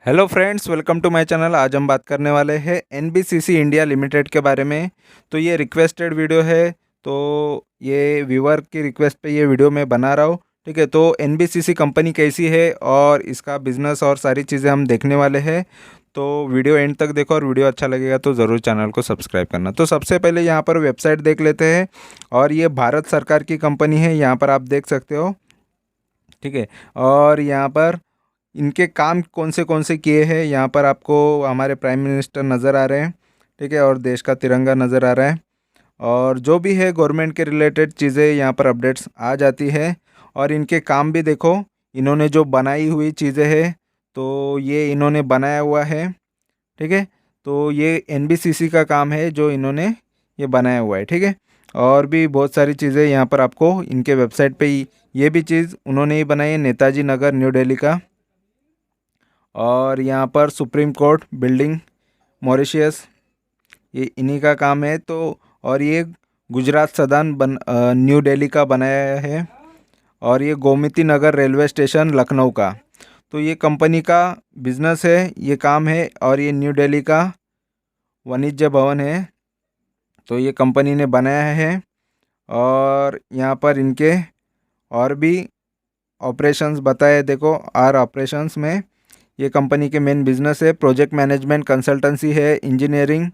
Hello friends, welcome to my channel. आज हम बात करने वाले हैं एनबीसीसी इंडिया लिमिटेड के बारे में। तो ये रिक्वेस्टेड वीडियो है, तो ये व्यूअर की रिक्वेस्ट पे ये वीडियो मैं बना रहा हूँ। ठीक है, तो एनबीसीसी कंपनी कैसी है और इसका बिजनेस और सारी चीज़ें हम देखने वाले हैं। तो वीडियो एंड तक देखो और वीडियो अच्छा लगेगा तो ज़रूर चैनल को सब्सक्राइब करना। तो सबसे पहले यहाँ पर वेबसाइट देख लेते हैं और ये भारत सरकार की कंपनी है, यहाँ पर आप देख सकते हो। ठीक है, और यहाँ पर इनके काम कौन से किए हैं, यहाँ पर आपको हमारे प्राइम मिनिस्टर नज़र आ रहे हैं। ठीक है, और देश का तिरंगा नज़र आ रहा है और जो भी है गवर्नमेंट के रिलेटेड चीज़ें यहाँ पर अपडेट्स आ जाती है। और इनके काम भी देखो, इन्होंने जो बनाई हुई चीज़ें हैं तो ये इन्होंने बनाया हुआ है। ठीक है, तो ये एनबीसीसी का काम है जो इन्होंने ये बनाया हुआ है। ठीक है, और भी बहुत सारी चीज़ें यहाँ पर आपको इनके वेबसाइट पे ये भी चीज़ उन्होंने ही बनाई है, नेताजी नगर न्यू दिल्ली का। और यहाँ पर सुप्रीम कोर्ट बिल्डिंग मॉरिशियस, ये इन्हीं का काम है। तो और ये गुजरात सदन न्यू दिल्ली का बनाया है। और ये गोमती नगर रेलवे स्टेशन लखनऊ का। तो ये कंपनी का बिजनेस है, ये काम है। और ये न्यू दिल्ली का वाणिज्य भवन है, तो ये कंपनी ने बनाया है। और यहाँ पर इनके और भी ऑपरेशंस बताए देखो। आर ऑपरेशंस में ये कंपनी के मेन बिजनेस है, प्रोजेक्ट मैनेजमेंट कंसल्टेंसी है, इंजीनियरिंग,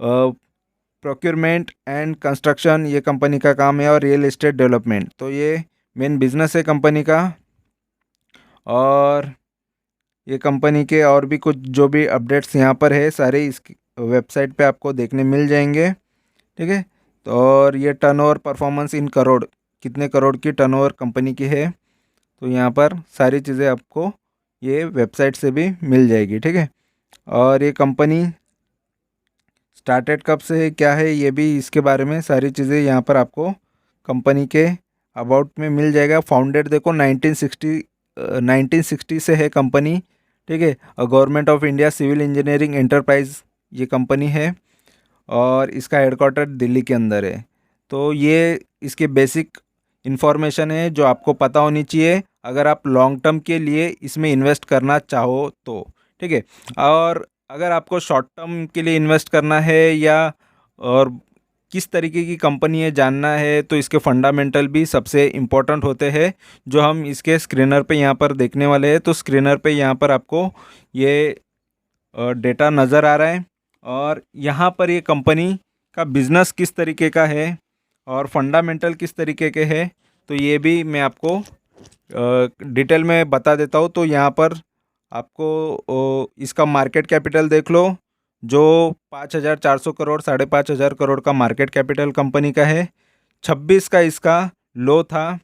प्रोक्योरमेंट एंड कंस्ट्रक्शन ये कंपनी का काम है, और रियल एस्टेट डेवलपमेंट। तो ये मेन बिजनेस है कंपनी का। और ये कंपनी के और भी कुछ जो भी अपडेट्स यहाँ पर है सारे इस वेबसाइट पे आपको देखने मिल जाएंगे। ठीक है, तो और ये टर्नओवर परफॉर्मेंस इन करोड़, कितने करोड़ की टर्नओवर कंपनी की है, तो यहाँ पर सारी चीज़ें आपको ये वेबसाइट से भी मिल जाएगी। ठीक है, और ये कंपनी स्टार्टेड कब से है, क्या है, ये भी इसके बारे में सारी चीज़ें यहाँ पर आपको कंपनी के अबाउट में मिल जाएगा। फाउंडेड देखो 1960 से है कंपनी। ठीक है, government of India civil engineering enterprise ये कंपनी है, और इसका हेडक्वार्टर दिल्ली के अंदर है। तो ये इसके बेसिक इन्फॉर्मेशन है जो आपको पता होनी चाहिए अगर आप लॉन्ग टर्म के लिए इसमें इन्वेस्ट करना चाहो तो। ठीक है, और अगर आपको शॉर्ट टर्म के लिए इन्वेस्ट करना है या और किस तरीके की कंपनी है जानना है, तो इसके फंडामेंटल भी सबसे इम्पोर्टेंट होते हैं जो हम इसके स्क्रीनर पे यहाँ पर देखने वाले हैं। तो स्क्रीनर पे यहाँ पर आपको ये डेटा नज़र आ रहा है, और यहाँ पर ये कंपनी का बिज़नेस किस तरीके का है और फंडामेंटल किस तरीके के है, तो ये भी मैं आपको डिटेल में बता देता हूँ। तो यहाँ पर आपको इसका मार्केट कैपिटल देख लो, जो 5,400 करोड़ 5,500 करोड़ का मार्केट कैपिटल कंपनी का है। 26 का इसका लो था,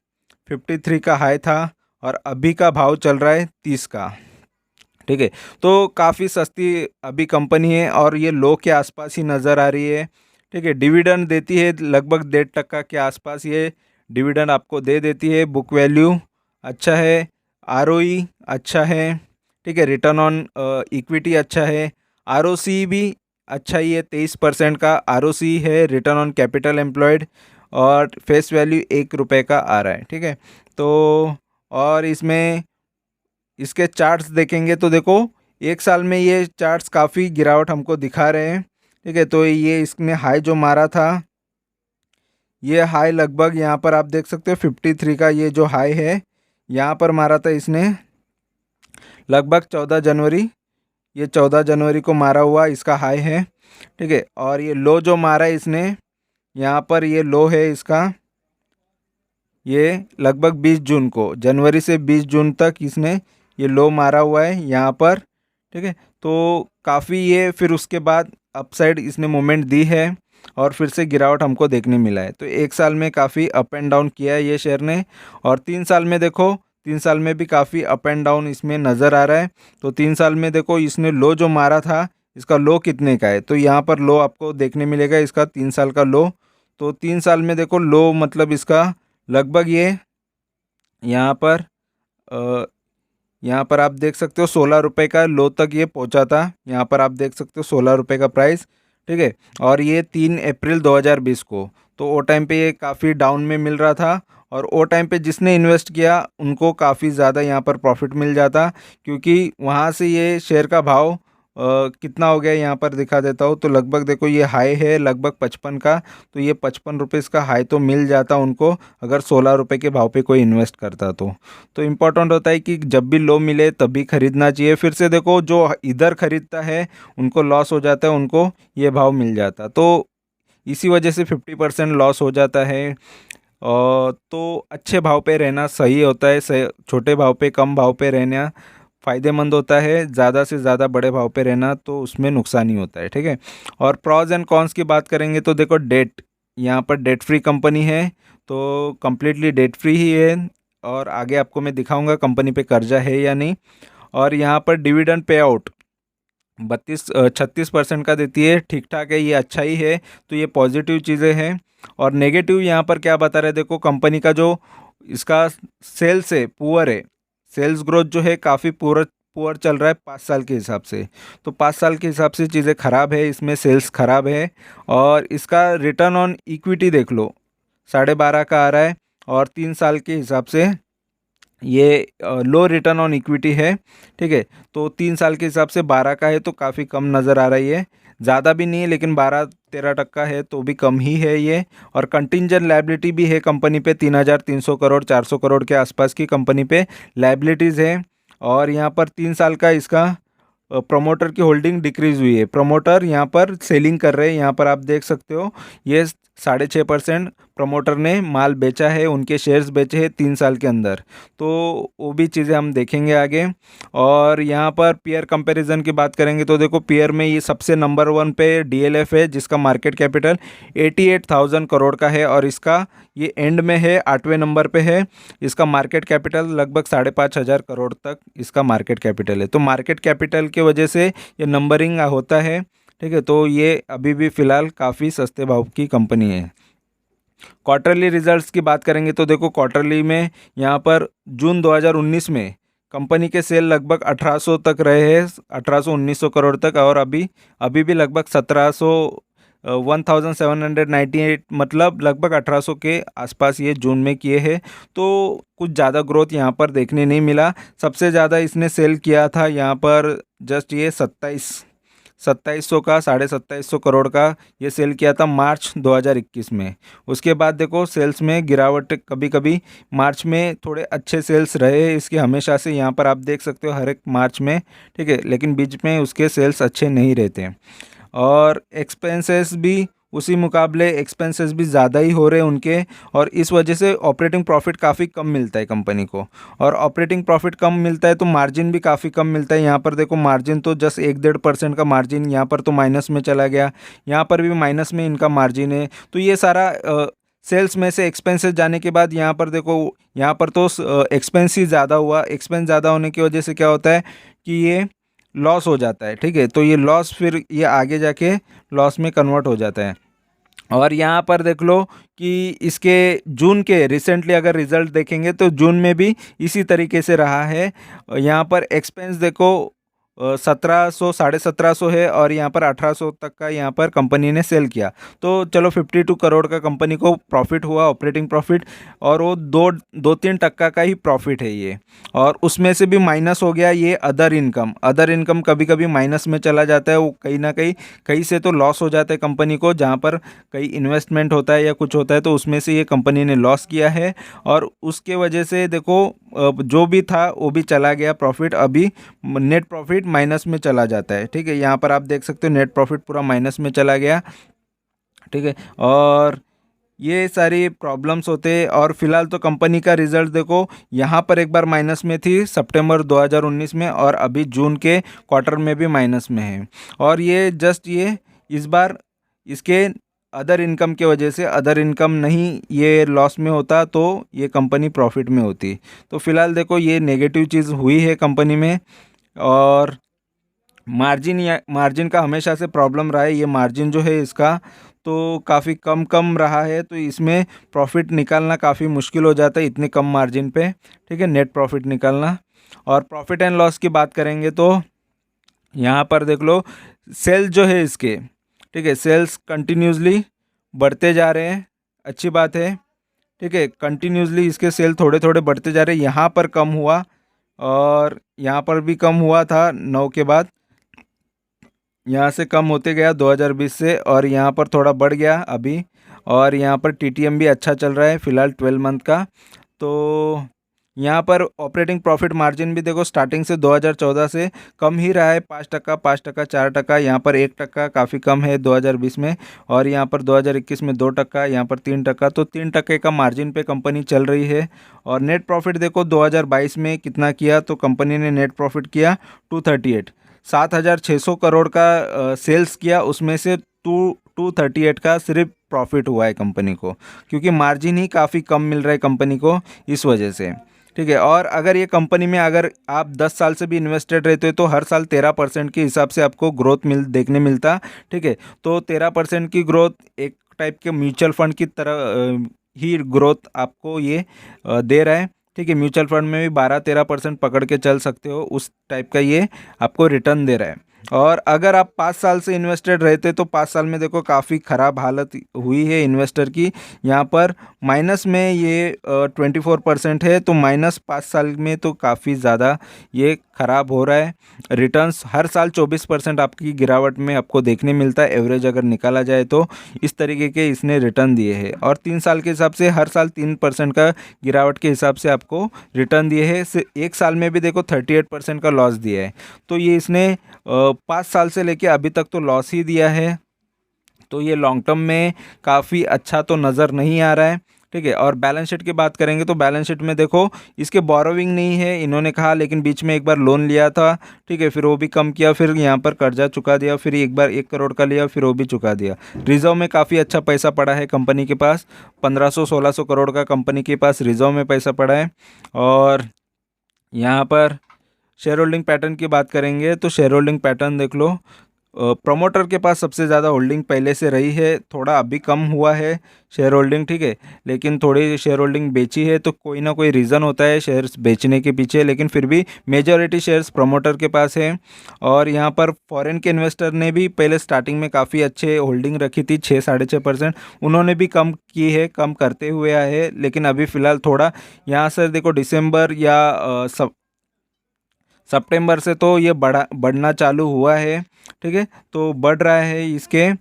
53 का हाई था, और अभी का भाव चल रहा है 30 का। ठीक है, तो काफ़ी सस्ती अभी कंपनी है और ये लो के आसपास ही नज़र आ रही है। ठीक है, डिविडेंड देती है लगभग 1.5% के आसपास ये डिविडेंड आपको दे देती है। बुक वैल्यू अच्छा है, आरओई अच्छा है। ठीक है, रिटर्न ऑन इक्विटी अच्छा है, आरओसी भी अच्छा ही है, 23% का आरओसी है, रिटर्न ऑन कैपिटल एम्प्लॉयड, और फेस वैल्यू ₹1 का आ रहा है। ठीक है, तो और इसमें इसके चार्ट्स देखेंगे तो देखो, एक साल में ये चार्ट्स काफ़ी गिरावट हमको दिखा रहे हैं। ठीक है, तो ये इसने हाई जो मारा था, ये हाई लगभग यहाँ पर आप देख सकते हो 53 का, ये जो हाई है यहाँ पर मारा था इसने लगभग 14 जनवरी, ये 14 जनवरी को मारा हुआ इसका हाई है। ठीक है, और ये लो जो मारा है इसने यहाँ पर, ये लो है इसका, ये लगभग 20 जून को, जनवरी से 20 जून तक इसने ये लो मारा हुआ है यहाँ पर। ठीक है, तो काफ़ी ये फिर उसके बाद अपसाइड इसने मूवमेंट दी है और फिर से गिरावट हमको देखने मिला है। तो एक साल में काफ़ी अप एंड डाउन किया है ये शेयर ने, और 3 साल में देखो, 3 साल में भी काफ़ी अप एंड डाउन इसमें नज़र आ रहा है। तो 3 साल में देखो इसने लो जो मारा था, इसका लो कितने का है, तो यहाँ पर लो आपको देखने मिलेगा इसका 3 साल का लो। तो 3 साल में देखो लो मतलब इसका लगभग ये यहाँ पर अ, यहाँ पर आप देख सकते हो ₹16 का लो तक ये पहुँचा था। यहाँ पर आप देख सकते हो ₹16 का प्राइस। ठीक है, और ये 3 अप्रैल 2020 को, तो वो टाइम पे ये काफ़ी डाउन में मिल रहा था और वो टाइम पे जिसने इन्वेस्ट किया उनको काफ़ी ज़्यादा यहाँ पर प्रॉफिट मिल जाता, क्योंकि वहाँ से ये शेयर का भाव कितना हो गया यहाँ पर दिखा देता हूँ। तो लगभग देखो ये हाई है लगभग 55 का, तो ये 55 रुपये का हाई तो मिल जाता उनको अगर 16 रुपये के भाव पे कोई इन्वेस्ट करता तो इम्पोर्टेंट होता है कि जब भी लो मिले तभी खरीदना चाहिए। फिर से देखो जो इधर खरीदता है उनको लॉस हो जाता है, उनको ये भाव मिल जाता, तो इसी वजह से 50% लॉस हो जाता है। और तो अच्छे भाव पे रहना सही होता है, छोटे भाव पे कम भाव पे रहना फ़ायदेमंद होता है, ज़्यादा से ज़्यादा बड़े भाव पे रहना तो उसमें नुकसान ही होता है, ठीक है। और प्रॉज एंड कॉन्स की बात करेंगे तो देखो डेट, यहाँ पर डेट फ्री कंपनी है, तो कम्प्लीटली डेट फ्री ही है। और आगे आपको मैं दिखाऊंगा कंपनी पे कर्जा है या नहीं। और यहाँ पर डिविडेंड पे आउट 36% का देती है, ठीक ठाक है, ये अच्छा ही है, तो ये पॉजिटिव चीज़ें हैं। और नेगेटिव यहाँ पर क्या बता रहे हैं, देखो कंपनी का जो इसका सेल्स है पुअर है, सेल्स ग्रोथ जो है काफ़ी पुअर पुअर चल रहा है 5 साल के हिसाब से। तो 5 साल के हिसाब से चीज़ें ख़राब है, इसमें सेल्स ख़राब है। और इसका रिटर्न ऑन इक्विटी देख लो 12.5 का आ रहा है, और 3 साल के हिसाब से ये लो रिटर्न ऑन इक्विटी है, ठीक है। तो 3 साल के हिसाब से 12 का है, तो काफ़ी कम नज़र आ रही है, ज़्यादा भी नहीं है लेकिन 12-13% है तो भी कम ही है ये। और कंटिंजेंट लायबिलिटी भी है कंपनी पे 3,300 करोड़ 400 करोड़ के आसपास की कंपनी पे लायबिलिटीज़ है। और यहाँ पर 3 साल का इसका प्रमोटर की होल्डिंग डिक्रीज हुई है, प्रमोटर यहाँ पर सेलिंग कर रहे हैं, यहाँ पर आप देख सकते हो ये 6.5% प्रमोटर ने माल बेचा है, उनके शेयर्स बेचे हैं 3 साल के अंदर, तो वो भी चीज़ें हम देखेंगे आगे। और यहाँ पर पीयर कंपैरिजन की बात करेंगे तो देखो पीयर में ये सबसे नंबर 1 पे डीएलएफ है, जिसका मार्केट कैपिटल 88,000 करोड़ का है, और इसका ये एंड में है 8वें नंबर पे है। इसका मार्केट कैपिटल लगभग 5,500 करोड़ तक इसका मार्केट कैपिटल है, तो मार्केट कैपिटल की वजह से ये नंबरिंग होता है, ठीक है। तो ये अभी भी फ़िलहाल काफ़ी सस्ते भाव की कंपनी है। क्वार्टरली रिजल्ट्स की बात करेंगे तो देखो क्वार्टरली में यहाँ पर जून 2019 में कंपनी के सेल लगभग 1800 तक रहे हैं, 1800-1900 करोड़ तक, और अभी अभी भी लगभग 1798 मतलब लगभग 1800 के आसपास ये जून में किए हैं, तो कुछ ज़्यादा ग्रोथ यहाँ पर देखने नहीं मिला। सबसे ज़्यादा इसने सेल किया था यहाँ पर जस्ट ये 2700 का 2750 करोड़ का ये सेल किया था मार्च 2021 में। उसके बाद देखो सेल्स में गिरावट, कभी कभी मार्च में थोड़े अच्छे सेल्स रहे इसके हमेशा से, यहाँ पर आप देख सकते हो हर एक मार्च में, ठीक है, लेकिन बीच में उसके सेल्स अच्छे नहीं रहते। और एक्सपेंसेस भी उसी मुकाबले एक्सपेंसेस भी ज़्यादा ही हो रहे हैं उनके, और इस वजह से ऑपरेटिंग प्रॉफिट काफ़ी कम मिलता है कंपनी को। और ऑपरेटिंग प्रॉफिट कम मिलता है तो मार्जिन भी काफ़ी कम मिलता है। यहाँ पर देखो मार्जिन तो जस्ट 1-1.5% का मार्जिन, यहाँ पर तो माइनस में चला गया, यहाँ पर भी माइनस में इनका मार्जिन है। तो ये सारा सेल्स में से एक्सपेंसेस जाने के बाद यहाँ पर देखो, यहाँ पर तो एक्सपेंस ही ज़्यादा हुआ, एक्सपेंस ज़्यादा होने की वजह से क्या होता है कि ये लॉस हो जाता है, ठीक है। तो ये लॉस फिर ये आगे जाके लॉस में कन्वर्ट हो जाता है। और यहाँ पर देख लो कि इसके जून के रिसेंटली अगर रिजल्ट देखेंगे तो जून में भी इसी तरीके से रहा है। यहाँ पर एक्सपेंस देखो 1700 1750 है, और यहाँ पर 1800 तक का यहाँ पर कंपनी ने सेल किया, तो चलो 52 करोड़ का कंपनी को प्रॉफिट हुआ, ऑपरेटिंग प्रॉफिट, और वो 2-3% का ही प्रॉफिट है ये। और उसमें से भी माइनस हो गया ये अदर इनकम, अदर इनकम कभी कभी माइनस में चला जाता है, वो कहीं ना कहीं से तो लॉस हो जाता है कंपनी को, जहाँ पर कहीं इन्वेस्टमेंट होता है या कुछ होता है तो उसमें से ये कंपनी ने लॉस किया है, और उसके वजह से देखो जो भी था वो भी चला गया प्रॉफिट, अभी नेट प्रॉफिट माइनस में चला जाता है, ठीक है। यहाँ पर आप देख सकते हो नेट प्रॉफिट पूरा माइनस में चला गया, ठीक है। और ये सारी प्रॉब्लम्स होते हैं। और फिलहाल तो कंपनी का रिजल्ट देखो यहाँ पर एक बार माइनस में थी सितंबर 2019 में, और अभी जून के क्वार्टर में भी माइनस में है। और ये जस्ट ये इस बार इसके अदर इनकम के वजह से, अदर इनकम नहीं ये लॉस में होता तो ये कंपनी प्रॉफिट में होती। तो फिलहाल देखो ये नेगेटिव चीज़ हुई है कंपनी में। और मार्जिन, या मार्जिन का हमेशा से प्रॉब्लम रहा है, ये मार्जिन जो है इसका तो काफ़ी कम कम रहा है, तो इसमें प्रॉफिट निकालना काफ़ी मुश्किल हो जाता है इतने कम मार्जिन पे, ठीक है, नेट प्रॉफिट निकालना। और प्रॉफिट एंड लॉस की बात करेंगे तो यहाँ पर देख लो सेल्स जो है इसके, ठीक है, सेल्स कंटिन्यूसली बढ़ते जा रहे हैं, अच्छी बात है, ठीक है। कंटिन्यूसली इसके सेल थोड़े थोड़े बढ़ते जा रहे हैं। यहाँ पर कम हुआ और यहाँ पर भी कम हुआ था 9 के बाद, यहाँ से कम होते गया 2020 से, और यहाँ पर थोड़ा बढ़ गया अभी। और यहाँ पर टीटीएम भी अच्छा चल रहा है फ़िलहाल 12 मंथ का। तो यहाँ पर ऑपरेटिंग प्रॉफिट मार्जिन भी देखो स्टार्टिंग से 2014 से कम ही रहा है, 5%, 5%, 4%। यहाँ पर 1% काफ़ी कम है 2020 में, और यहाँ पर 2021 में 2%, यहाँ पर 3%। तो 3% का मार्जिन पे कंपनी चल रही है। और नेट प्रॉफिट देखो 2022 में कितना किया, तो कंपनी ने नेट प्रॉफिट किया 238, 7,600 करोड़ का सेल्स किया, उसमें से 238 का सिर्फ प्रॉफिट हुआ है कंपनी को, क्योंकि मार्जिन ही काफ़ी कम मिल रहा है कंपनी को इस वजह से। ठीक है। और अगर ये कंपनी में अगर आप 10 साल से भी इन्वेस्टेड रहते हो तो हर साल 13% के हिसाब से आपको ग्रोथ देखने मिलता। ठीक है। तो 13% की ग्रोथ एक टाइप के म्यूचुअल फंड की तरह ही ग्रोथ आपको ये दे रहा है। ठीक है। म्यूचुअल फंड में भी 12-13% पकड़ के चल सकते हो, उस टाइप का ये आपको रिटर्न दे रहा है। और अगर आप 5 साल से इन्वेस्टेड रहते तो 5 साल में देखो काफ़ी ख़राब हालत हुई है इन्वेस्टर की। यहाँ पर माइनस में ये 24% है, तो माइनस 5 साल में तो काफ़ी ज़्यादा ये ख़राब हो रहा है। रिटर्न्स हर साल 24% आपकी गिरावट में आपको देखने मिलता है, एवरेज अगर निकाला जाए तो इस तरीके के इसने रिटर्न दिए हैं। और 3 साल के हिसाब से हर साल 3% का गिरावट के हिसाब से आपको रिटर्न दिए हैं। एक साल में भी देखो 38% का लॉस दिया है। तो ये इसने 5 साल से लेके अभी तक तो लॉस ही दिया है। तो ये लॉन्ग टर्म में काफ़ी अच्छा तो नज़र नहीं आ रहा है। ठीक है। और बैलेंस शीट की बात करेंगे तो बैलेंस शीट में देखो इसके बोरोविंग नहीं है इन्होंने कहा, लेकिन बीच में एक बार लोन लिया था। ठीक है। फिर वो भी कम किया, फिर यहाँ पर कर्जा चुका दिया, फिर एक बार 1 करोड़ का लिया, फिर वो भी चुका दिया। रिजर्व में काफ़ी अच्छा पैसा पड़ा है कंपनी के पास, 1500-1600 करोड़ का कंपनी के पास रिजर्व में पैसा पड़ा है। और यहाँ पर शेयर होल्डिंग पैटर्न की बात करेंगे तो शेयर होल्डिंग पैटर्न देख लो। प्रमोटर के पास सबसे ज़्यादा होल्डिंग पहले से रही है, थोड़ा अभी कम हुआ है शेयर होल्डिंग। ठीक है। लेकिन थोड़ी शेयर होल्डिंग बेची है, तो कोई ना कोई रीज़न होता है शेयर्स बेचने के पीछे, लेकिन फिर भी मेजॉरिटी शेयर्स प्रमोटर के पास है। और यहाँ पर फॉरेन के इन्वेस्टर ने भी पहले स्टार्टिंग में काफ़ी अच्छे होल्डिंग रखी थी, 6-6.5%। उन्होंने भी कम की है, कम करते हुए आए हैं, लेकिन अभी फ़िलहाल थोड़ा यहाँ से देखो दिसंबर या सितंबर से तो ये बढ़ना चालू हुआ है। ठीक है। तो बढ़ रहा है इसके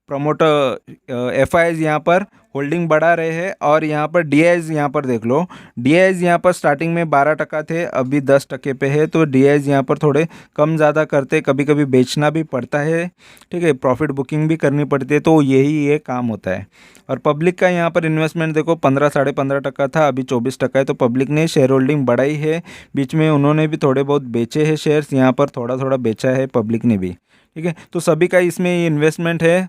प्रमोटर एफआईज यहाँ पर होल्डिंग बढ़ा रहे हैं। और यहाँ पर डीआईज यहाँ पर देख लो, डीआईज यहाँ पर स्टार्टिंग में 12% थे, अभी 10% पे है। तो डीआईज यहाँ पर थोड़े कम ज़्यादा करते, कभी कभी बेचना भी पड़ता है। ठीक है। प्रॉफिट बुकिंग भी करनी पड़ती है, तो यही ये काम होता है। और पब्लिक का यहाँ पर इन्वेस्टमेंट देखो 15-15.5% था, अभी 24% है। तो पब्लिक ने शेयर होल्डिंग बढ़ाई है, बीच में उन्होंने भी थोड़े बहुत बेचे हैं शेयर्स, यहाँ पर थोड़ा थोड़ा बेचा है पब्लिक ने भी। ठीक है। तो सभी का इसमें ये इन्वेस्टमेंट है।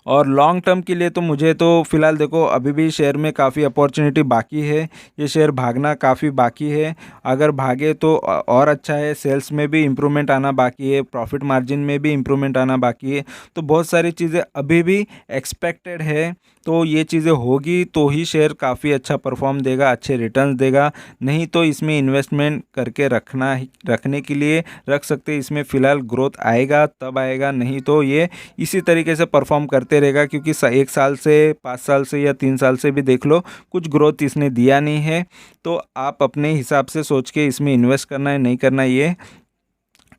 और लॉन्ग टर्म के लिए तो मुझे तो फ़िलहाल देखो अभी भी शेयर में काफ़ी अपॉर्चुनिटी बाकी है, ये शेयर भागना काफ़ी बाकी है। अगर भागे तो और अच्छा है, सेल्स में भी इम्प्रूवमेंट आना बाकी है, प्रॉफिट मार्जिन में भी इम्प्रूवमेंट आना बाकी है। तो बहुत सारी चीज़ें अभी भी एक्सपेक्टेड है। तो ये चीज़ें होगी तो ही शेयर काफ़ी अच्छा परफॉर्म देगा, अच्छे रिटर्न्स देगा। नहीं तो इसमें इन्वेस्टमेंट करके रखने के लिए रख सकते, इसमें फ़िलहाल ग्रोथ आएगा तब आएगा, नहीं तो ये इसी तरीके से परफॉर्म करते रहेगा। क्योंकि 1 साल से, 5 साल से या 3 साल से भी देख लो, कुछ ग्रोथ इसने दिया नहीं है। तो आप अपने हिसाब से सोच के इसमें इन्वेस्ट करना है नहीं करना, ये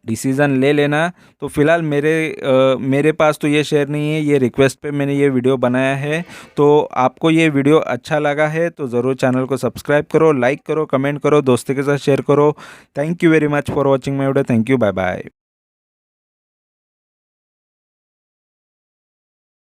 डिसीज़न ले लेना। तो फ़िलहाल मेरे पास तो ये शेयर नहीं है, ये रिक्वेस्ट पे मैंने ये वीडियो बनाया है। तो आपको ये वीडियो अच्छा लगा है तो ज़रूर चैनल को सब्सक्राइब करो, लाइक करो, कमेंट करो, दोस्तों के साथ शेयर करो। Thank you very much for watching my video. Thank you, bye bye.